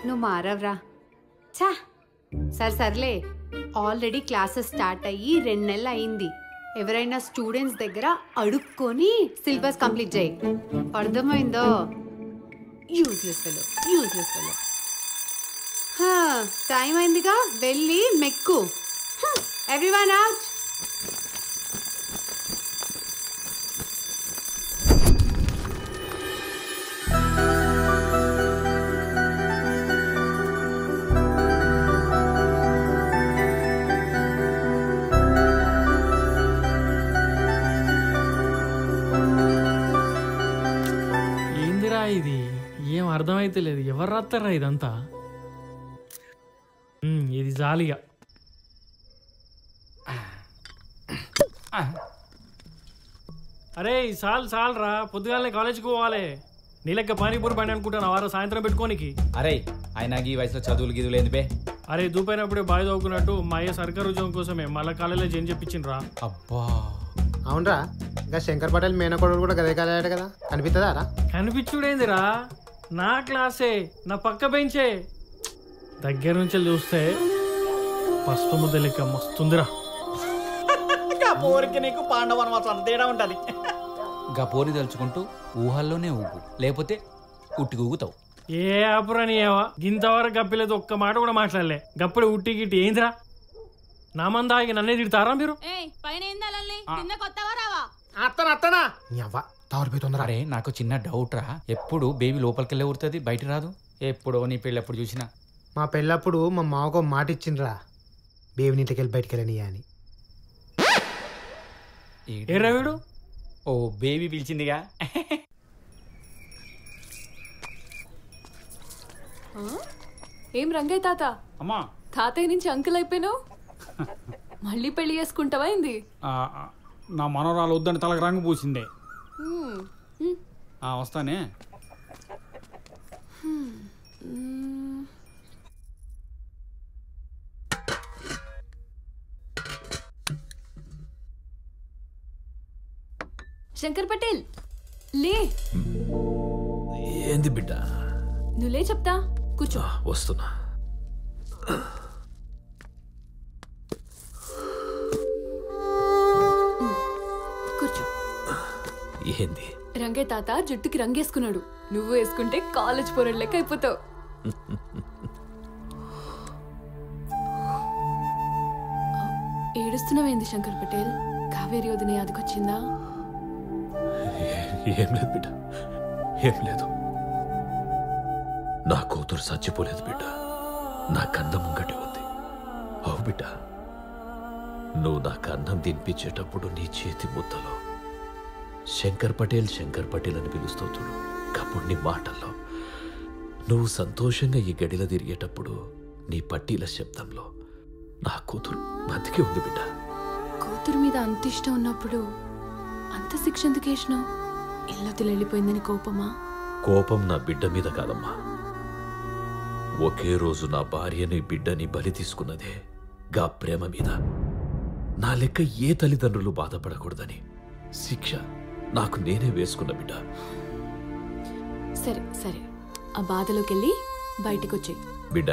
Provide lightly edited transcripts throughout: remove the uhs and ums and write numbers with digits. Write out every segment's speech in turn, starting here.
నువ్వు మారవరా. చా సర్లే, ఆల్రెడీ క్లాసెస్ స్టార్ట్ అయ్యి 2 నెలలు అయింది. ఎవరైనా స్టూడెంట్స్ దగ్గర అడుక్కొని సిలబస్ కంప్లీట్ చేయి. అర్థమైందో? Useless fellow. టైం అయిందిగా, వెళ్ళి మెక్కు. Everyone out. ఇది ఏం అర్థమైతే లేదు. ఎవరు రాస్తారా ఇదంతా? ఇది జాలిగా. అరే చాలు రా, పొద్దుగాలనే కాలేజీకి పోవాలి. నీ లెక్క పానీపూరి బండి అనుకుంటాను వారు సాయంత్రం పెట్టుకోనికి. అరే ఆయన ఈ వయసులో చదువులు గిదులు ఏంది? అరే దూపైనప్పుడే బాయ్ చదువుకున్నట్టు మా అయ్య సర్కారు ఉద్యోగం కోసమే మళ్ళీ కాలేజీలో చేంజ్ చెప్పించిండ్రా. అబ్బా అవునరా, ఇంకా శంకర్ పటేల్ మేనకోడలు కూడా గదే కాలేట కదా, కనిపిస్తుందా రా? కనిపించుడేందిరా, నా క్లాసే, నా పక్క బెంచే. దగ్గర నుంచి చూస్తే పసుపు ముద్ద లెక్క మస్తుందిరా. పోరికి నీకు పాండవనవాసం తేడా ఉంటది. గా పోరి తలుచుకుంటూ ఊహల్లోనే ఊగు, లేకపోతే ఉట్టికి ఊగుతావు. ఏ ఆపురాని ఏవా, గింతవరకు గప్పిలేదు, ఒక్క మాట కూడా మాట్లాడలే. గప్పుడే ఉట్టి గిట్టి ఏందిరా? నా మంద ఆగి నన్నే తిడతారా మీరు? అరే నాకు చిన్న డౌట్ రా, ఎప్పుడు బేబీ లోపలికెళ్ళే ఊరుతుంది, బయట రాదు. ఎప్పుడో నీ పెళ్ళి ఎప్పుడు చూసినా. మా పెళ్ళప్పుడు మా మావకు మాట ఇచ్చిండ్రా, బేబీని ఇంటికెళ్ళి బయటికి వెళ్ళని అని. ఏరా వీడు? ఓ బేబీ పిలిచిందిగా. ఏం రంగయ్య తాత, అమ్మా తాతయ్య నుంచి అంకుల్ అయిపోయినావు. మళ్ళీ పెళ్లి చేసుకుంటావా ఏంది? నా మనోరాలు వద్దని తలకు రంగు పూసిందే. వస్తానే. శంకర్ పటేల్ లే. ఏంది బిడ్డ? నువ్వులే చెప్తా, కూర్చో. వస్తున్నా. కూర్చో. ఏంది? రంగయ్య తాత జుట్టుకి రంగేసుకున్నాడు, నువ్వు వేసుకుంటే కాలేజ్ పోరడు లెక్క అయిపోతావు. ఏడుస్తున్నావేంది శంకర్ పటేల్? కావేరి వదిన యాదకొచ్చిందా? ఏం లేదు బిడ్డ, ఏం లేదు. నా కూతురు చచ్చిపోలేదు బిడ్డ, నా కన్నం ముంగటి ఉంది. అవు బిడ్డ, నువ్వు నాకు అన్నం తినిపించేటప్పుడు నీ చేతి ముద్దలో శంకర్ పటేల్ అని పిలుస్తావు చూడు. అప్పుడు నీ మాటల్లో, నువ్వు సంతోషంగా ఈ గడిలో తిరిగేటప్పుడు నీ పట్టీల శబ్దంలో నా కూతురు బతికే ఉంది బిడ్డ. కూతురు మీద అంత ఇష్టం ఉన్నప్పుడు అంత శిక్ష ఎందుకు వేసినావు? ఇల్లు వెళ్ళిపోయిందని కోపమా? కోపం నా బిడ్డ మీద కాదమ్మా, ఒకే రోజు నా భార్యని బిడ్డని బలి తీసుకున్నదే గా ప్రేమ మీద. నా లెక్క ఏ తల్లిదండ్రులు బాధపడకూడదని శిక్ష నాకు నేనే వేసుకున్న బిడ్డ. సరే సరే, ఆ బాధలోకి వెళ్ళి బయటికి వచ్చేయి బిడ్డ.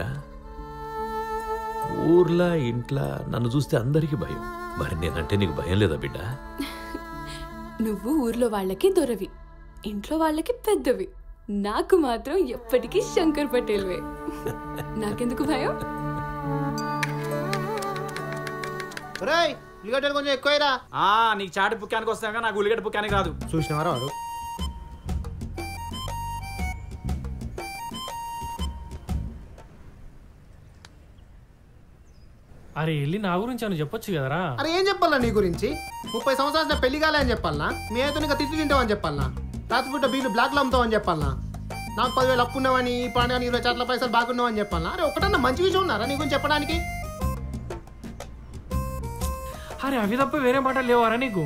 ఊర్లా ఇంట్లో నన్ను చూస్తే అందరికీ భయం, మరి నేనంటే నీకు భయం లేదా బిడ్డ? నువ్వు ఊర్లో వాళ్ళకి దొరవి, ఇంట్లో వాళ్ళకి పెద్దవి, నాకు మాత్రం ఎప్పటికీ శంకర్ పటేల్వే. నాకెందుకు భయం? కొంచెం ఎక్కువరా. నీకు చాటి పుక్కానికి వస్తాగా, నాకు ఉల్లిగడ్డ పుక్కానికి రాదు. చూసినవారా వాడు? అరే వెళ్ళి నా గురించి అని చెప్పొచ్చు కదరా. అరే ఏం చెప్పాలా నీ గురించి? 30 సంవత్సరాలు పెళ్లి కాలే అని చెప్పాలనా? మీ అయితే ఇంకా తిట్లు తింటావని చెప్పాలనా? రాత్రిపూట బీలు బ్లాక్లో అమ్ముతావని చెప్పాలనా? నాకు 10,000 అప్పు ఉన్నావని, ఈ పండుగ 20 చాట్ల పైసలు బాగున్నావని చెప్పాలనా? అరే ఒకటన్నా మంచి విషయం ఉన్నారా నీ గురించి చెప్పడానికి? అరే అవి తప్ప వేరే మాటలు లేవారా నీకు?